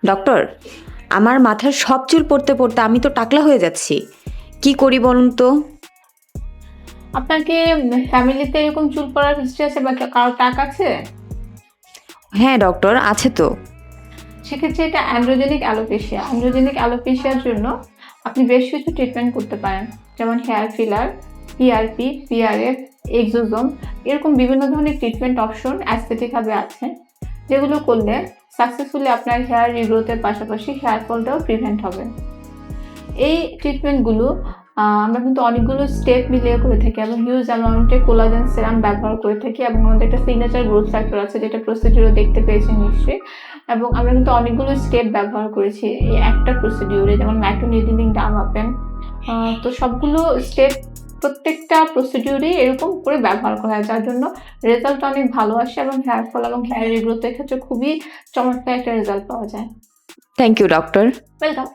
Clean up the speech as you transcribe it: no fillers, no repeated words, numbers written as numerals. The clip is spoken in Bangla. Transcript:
ডক্টর, আমার মাথার সব চুল পড়তে পড়তে আমি তো টাকলা হয়ে যাচ্ছি। কি করি বলুন তো? আপনার কি ফ্যামিলিতে এরকম চুল পড়ার হিস্ট্রি আছে বা কারো টাক আছে? হ্যাঁ ডক্টর, আছে তো। সেক্ষেত্রে এটা অ্যান্ড্রোজেনিক অ্যালোপেশিয়া। অ্যান্ড্রোজেনিক অ্যালোপেশিয়ার জন্য আপনি বেশ কিছু ট্রিটমেন্ট করতে পারেন, যেমন হেয়ার ফিলার, পিআরপি, পিআরএফ, এক্সোজোম, এরকম বিভিন্ন ধরনের ট্রিটমেন্ট অপশন অ্যাস্থেটিকভাবে আছে, যেগুলো করলে সাকসেসফুলি আপনার হেয়ার রিগ্রোথের পাশাপাশি হেয়ার ফলটাও প্রিভেন্ট হবে। এই ট্রিটমেন্টগুলো আমরা কিন্তু অনেকগুলো স্টেপ মিলিয়ে করে থাকি এবং হিউজ অ্যামাউন্টে কোলাজেন সিরাম ব্যবহার করে থাকি এবং আমাদের একটা সিগনেচার গ্রোথ ফ্যাক্টর আছে, যেটা প্রসিডিউরও দেখতে পেয়েছেন নিশ্চয়ই। এবং আমরা কিন্তু অনেকগুলো স্টেপ ব্যবহার করেছি এই একটা প্রসিডিউরে, যেমন ম্যাটোনিডিলিং, ডামাপেন। তো সবগুলো স্টেপ প্রত্যেকটা প্রসিডিউরেই এরকম করে ব্যবহার করা হয়, যার জন্য রেজাল্ট অনেক ভালো আসে এবং হেয়ার ফল এবং হেয়ার রিগ্রোথের ক্ষেত্রে খুবই চমৎকার একটা রেজাল্ট পাওয়া যায়। Thank you doctor. ওয়েলকাম।